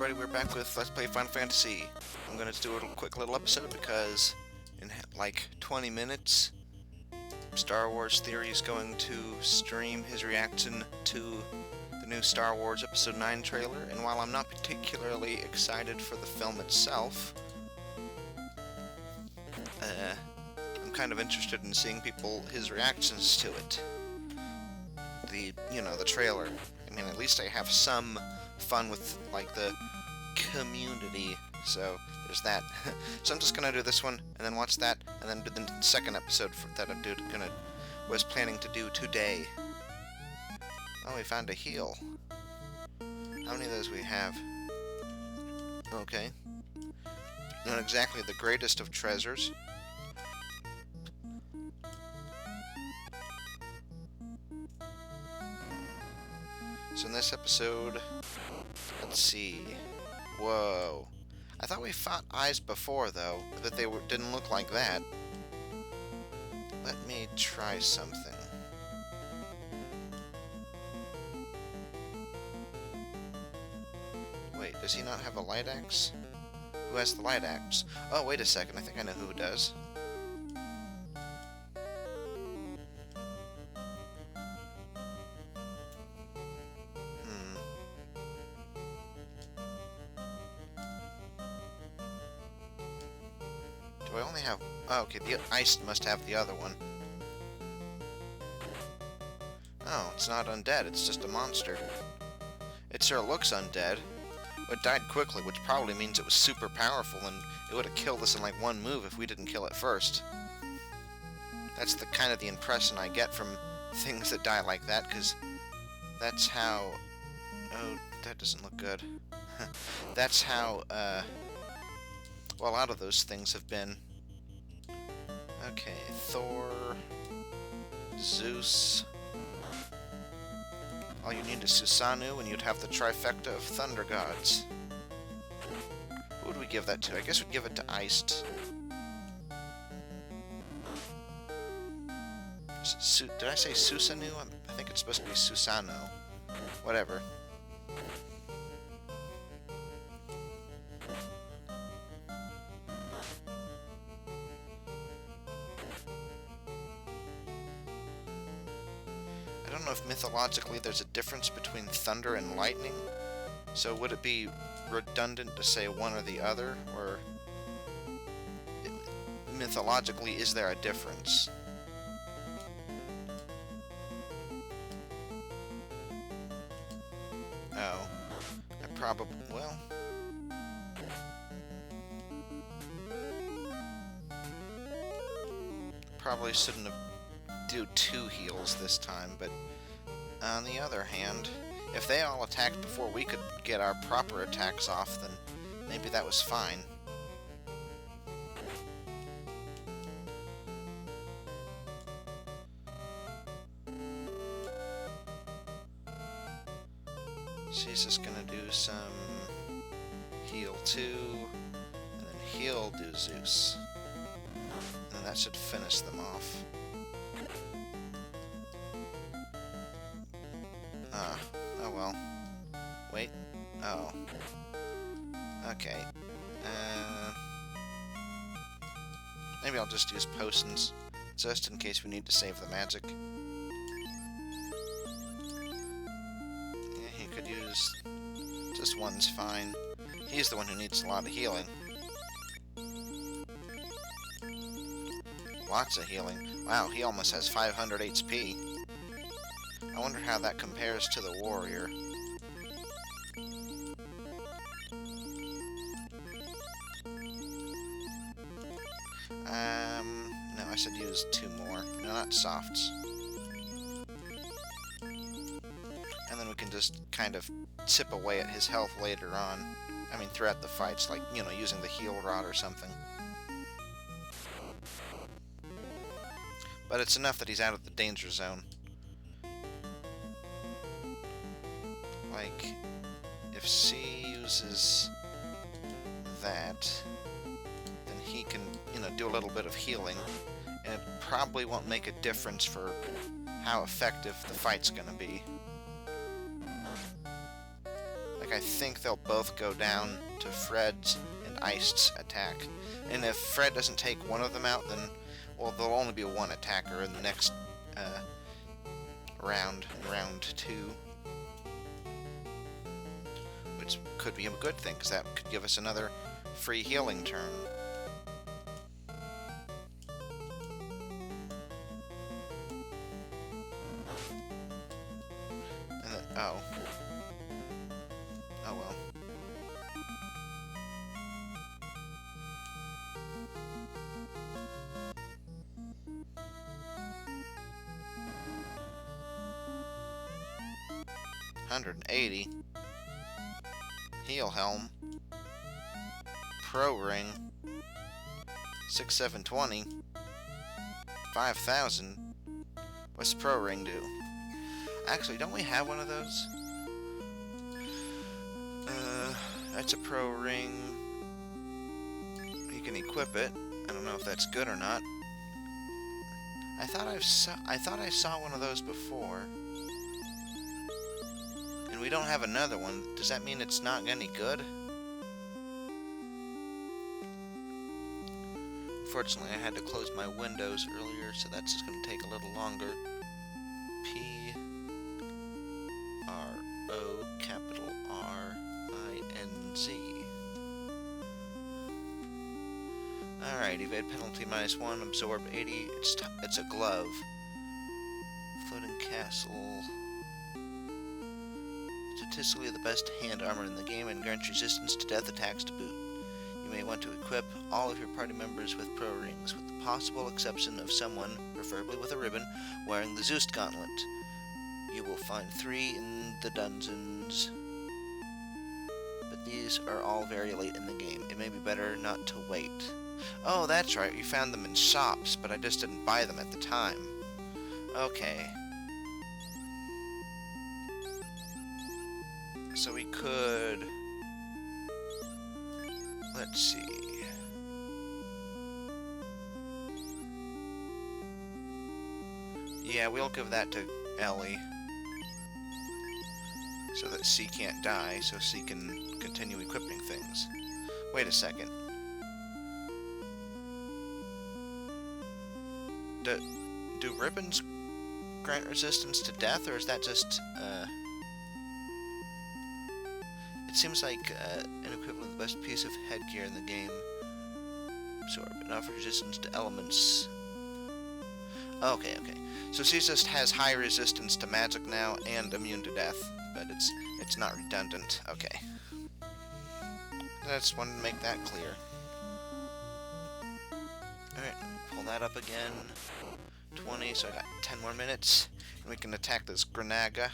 everybody, we're back with Let's Play Final Fantasy. I'm going to do a quick little episode because in like 20 minutes, Star Wars Theory is going to stream his reaction to the new Star Wars Episode 9 trailer, and while I'm not particularly excited for the film itself, I'm kind of interested in seeing his reactions to it. The trailer. I mean, at least I have some fun with, like, the community, so there's that. So I'm just gonna do this one, and then watch that, and then do the second episode that was planning to do today. Oh, we found a heal. How many of those we have? Okay. Not exactly the greatest of treasures. So in this episode, let's see. Whoa. I thought we fought eyes before, though, but they didn't look like that. Let me try something. Wait, does he not have a light axe? Who has the light axe? Oh, wait a second, I think I know who does. Do I only have... Oh, okay, the Ice must have the other one. Oh, it's not undead, it's just a monster. It sure looks undead. It died quickly, which probably means it was super powerful, and it would have killed us in like one move if we didn't kill it first. That's the kind of the impression I get from things that die like that, because that's how... Oh, that doesn't look good. That's how, well, a lot of those things have been. Okay, Thor, Zeus. All you need is Susanoo, and you'd have the trifecta of Thunder Gods. Who would we give that to? I guess we'd give it to Iced. Did I say Susanoo? I think it's supposed to be Susanoo. Whatever. I don't know if mythologically there's a difference between thunder and lightning, so would it be redundant to say one or the other, or mythologically is there a difference? Oh, I probably, well... Probably shouldn't have do 2 heals this time, but on the other hand, if they all attacked before we could get our proper attacks off, then maybe that was fine. She's just gonna do some heal 2, and then he'll do Zeus. And that should finish them off. Oh well. Wait. Oh. Okay. Maybe I'll just use potions, just in case we need to save the magic. Yeah, he could use... just one's fine. He's the one who needs a lot of healing. Lots of healing. Wow, he almost has 500 HP. I wonder how that compares to the warrior. No, I should use 2 more. No, not softs. And then we can just kind of chip away at his health later on. I mean, throughout the fights, like, you know, using the heal rod or something. But it's enough that he's out of the danger zone. Like, if C uses that, then he can, you know, do a little bit of healing, and it probably won't make a difference for how effective the fight's gonna be. Like, fact, I think they'll both go down to Fred's and Iced's attack. And if Fred doesn't take one of them out, then, well, there'll only be one attacker in the next round 2. Which could be a good thing, because that could give us another free healing turn. And then, oh well. $180. Heal Helm. Pro Ring. 6,720. 5,000. What's the Pro Ring do? Actually, don't we have one of those? That's a Pro Ring. You can equip it. I don't know if that's good or not. I thought I saw one of those before. And we don't have another one. Does that mean it's not any good? Unfortunately, I had to close my windows earlier, so that's just going to take a little longer. P-R-O, capital R-I-N-Z. Alright, evade penalty -1, absorb 80. It's a glove. Floating castle. Statistically the best hand armor in the game and grants resistance to death attacks to boot. You may want to equip all of your party members with pro rings, with the possible exception of someone, preferably with a ribbon, wearing the Zeus gauntlet. You will find 3 in the dungeons, but these are all very late in the game. It may be better not to wait. Oh, that's right, you found them in shops, but I just didn't buy them at the time. Okay. So we could... Let's see. Yeah, we'll give that to Ellie. So that C can't die, so C can continue equipping things. Wait a second. Do ribbons grant resistance to death, or is that just, It seems like an equivalent of the best piece of headgear in the game. Absorb. It offers resistance to elements. Okay. So C just has high resistance to magic now and immune to death, but it's not redundant. Okay. I just wanted to make that clear. Alright, pull that up again. 20, so I got 10 more minutes. And we can attack this Granaga.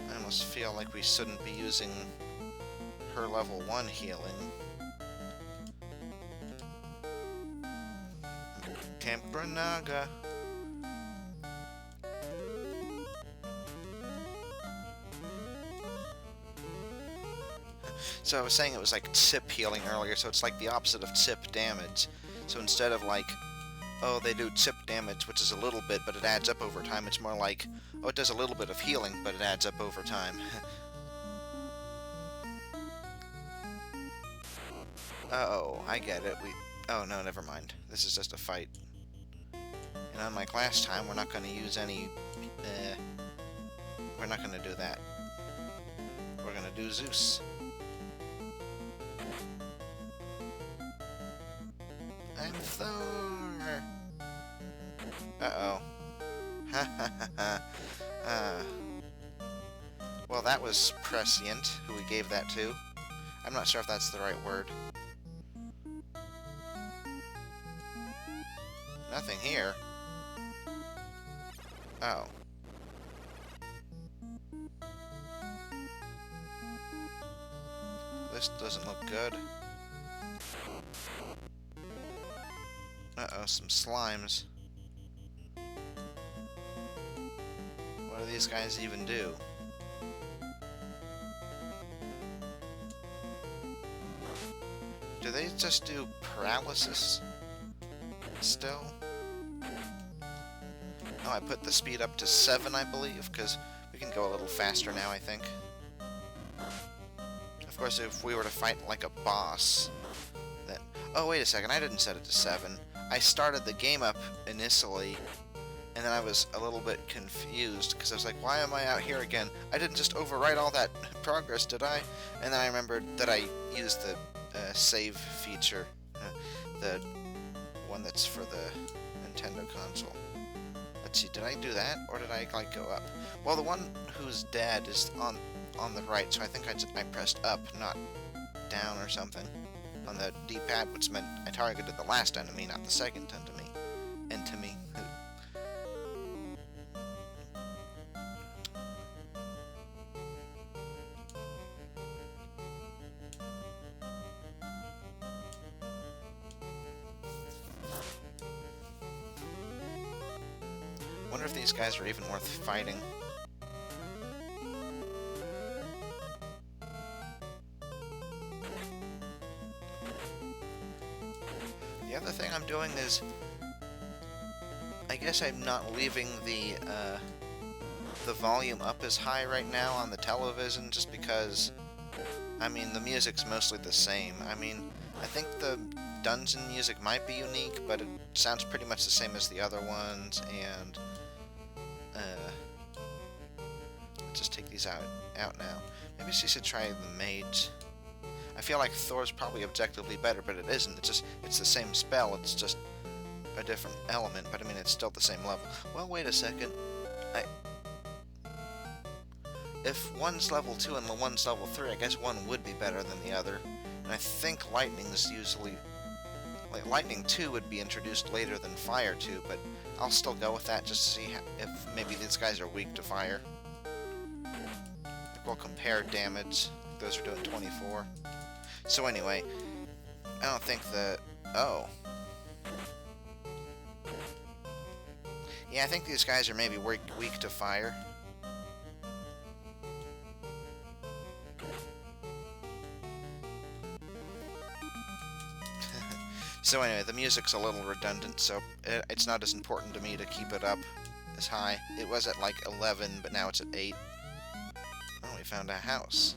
I almost feel like we shouldn't be using her level 1 healing. Camp Granaga. So I was saying it was like Sip healing earlier, so it's like the opposite of Sip damage. So instead of like, oh, they do Sip damage, which is a little bit, but it adds up over time, it's more like, oh, it does a little bit of healing, but it adds up over time. Uh-oh, I get it. Oh, no, never mind. This is just a fight. And unlike last time, we're not going to use any... we're not going to do that. We're going to do Zeus. I'm Thor! Uh-oh. Ha ha ha ha. Well, that was prescient, who we gave that to. I'm not sure if that's the right word. Nothing here. Oh. This doesn't look good. Uh-oh, some slimes. What do these guys even do? Do they just do paralysis still? Oh, I put the speed up to 7, I believe, because we can go a little faster now, I think. Of course, if we were to fight like a boss, then... Oh, wait a second, I didn't set it to 7. I started the game up initially, and then I was a little bit confused, because I was like, why am I out here again? I didn't just overwrite all that progress, did I? And then I remembered that I used the save feature, the one that's for the Nintendo console. Let's see, did I do that, or did I, like, go up? Well, the one who's dead is on the right, so I think I pressed up, not down or something, on the D-pad, which meant I targeted the last enemy, not the second enemy. Wonder if these guys are even worth fighting. The other thing I'm doing is, I guess I'm not leaving the volume up as high right now on the television, just because, I mean, the music's mostly the same. I mean, I think the dungeon music might be unique, but it sounds pretty much the same as the other ones, and let's just take these out now. Maybe she should try the mage. I feel like Thor's probably objectively better, but it isn't. It's the same spell, it's just a different element, but I mean, it's still the same level. Well, wait a second. If one's level 2 and one's level 3, I guess one would be better than the other. And I think Lightning is usually... Like, Lightning 2 would be introduced later than Fire 2, but I'll still go with that just to see if maybe these guys are weak to Fire. Like, we'll compare damage. Those are doing 24. So anyway, I don't think the... Oh. Yeah, I think these guys are maybe weak to Fire. So anyway, the music's a little redundant, so it's not as important to me to keep it up as high. It was at like 11, but now it's at 8. Oh, we found a house.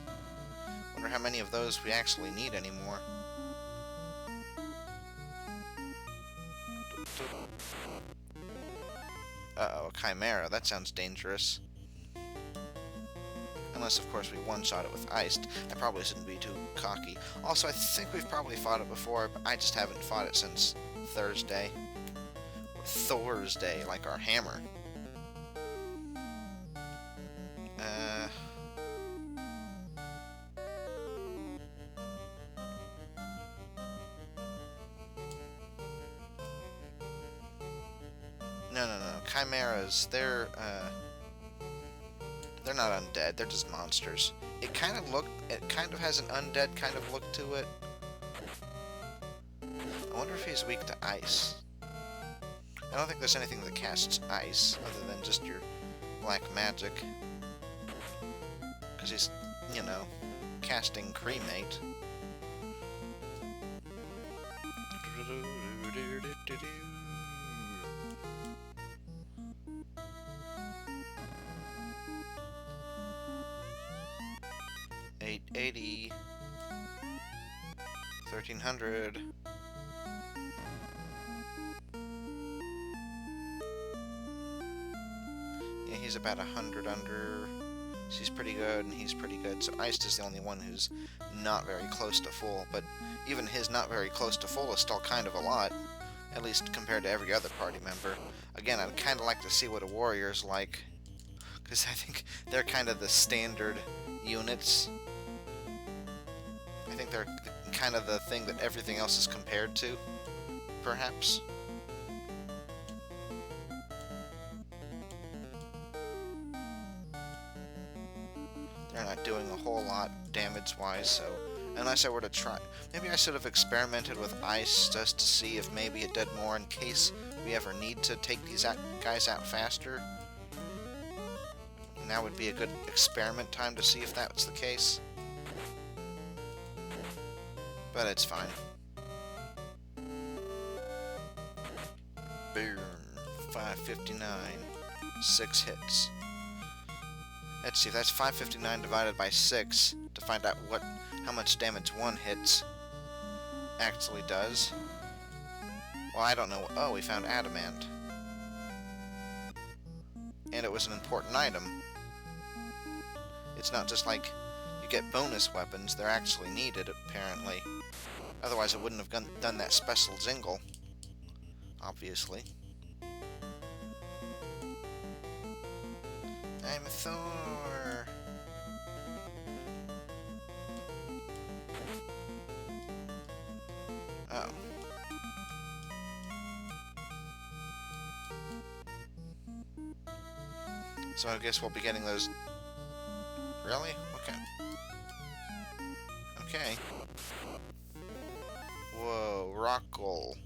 Wonder how many of those we actually need anymore. Uh-oh, a Chimera. That sounds dangerous. Unless, of course, we one-shot it with Iced. I probably shouldn't be too cocky. Also, I think we've probably fought it before, but I just haven't fought it since Thursday. Or Thorsday, like our hammer. No. Chimeras, they're not undead, they're just monsters. It kind of has an undead kind of look to it. I wonder if he's weak to ice. I don't think there's anything that casts ice, other than just your black magic. Because he's, you know, casting Cremate. 880, 1300. Yeah, he's about 100 under. She's pretty good, and he's pretty good. So Iced is the only one who's not very close to full, but even his not very close to full is still kind of a lot, at least compared to every other party member. Again, I'd kind of like to see what a warrior's like, because I think they're kind of the standard units. I think they're kind of the thing that everything else is compared to, perhaps. They're not doing a whole lot damage-wise, so unless I were to try... Maybe I should have experimented with ice just to see if maybe it did more in case we ever need to take these guys out faster. Now would be a good experiment time to see if that's the case. But it's fine. Boom. 559. 6 hits. Let's see, that's 559 divided by 6 to find out how much damage 1 hit actually does. Well, I don't know. Oh, we found adamant. And it was an important item. It's not just like you get bonus weapons, they're actually needed, apparently. Otherwise, I wouldn't have done that special jingle. Obviously. I'm Thor! Oh. So I guess we'll be getting those... Really? Okay. Okay. Whoa, Rockle.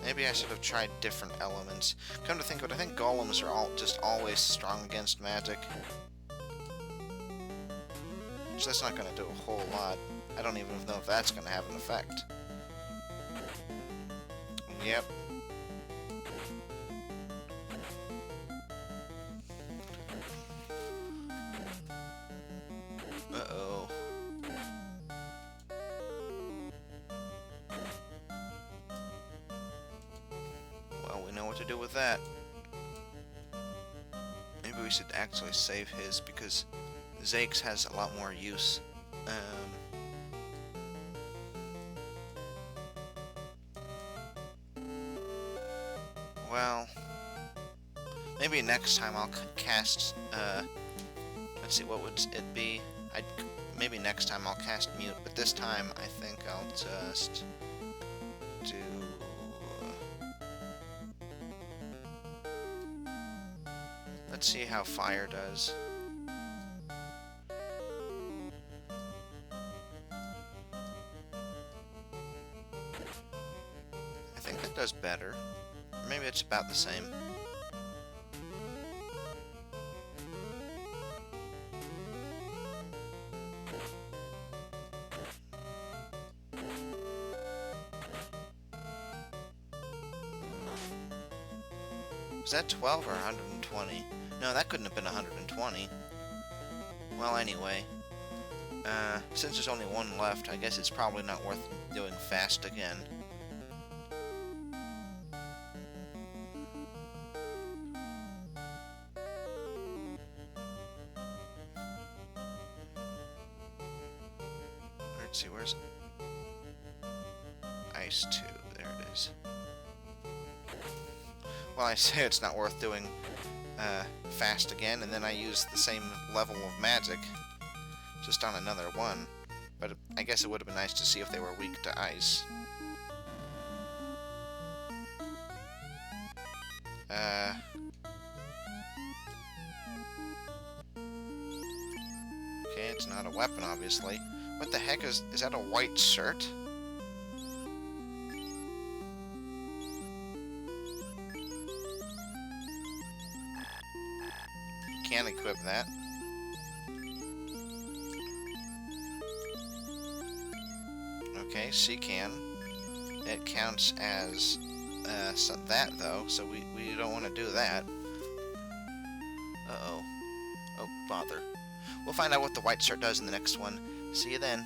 Maybe I should have tried different elements. Come to think of it, I think golems are just always strong against magic. So that's not going to do a whole lot. I don't even know if that's going to have an effect. Yep. Uh-oh. Well, we know what to do with that. Maybe we should actually save his, because Zakes has a lot more use. Well, maybe next time I'll cast, let's see, what would it be? Maybe next time I'll cast Mute, but this time I think I'll just do... Let's see how Fire does. I think it does better. Maybe it's about the same. Is that 12 or 120? No, that couldn't have been 120. Well, anyway. Since there's only one left, I guess it's probably not worth doing fast again. Let's see, where's Ice 2? There it is. Well, I say it's not worth doing fast again, and then I use the same level of magic, just on another one. But I guess it would have been nice to see if they were weak to ice. Okay, it's not a weapon, obviously. What the heck is that a white shirt? Can't equip that. Okay, she can. It counts as that, though, so we don't want to do that. Uh-oh. Oh, bother. We'll find out what the white shirt does in the next one. See you then.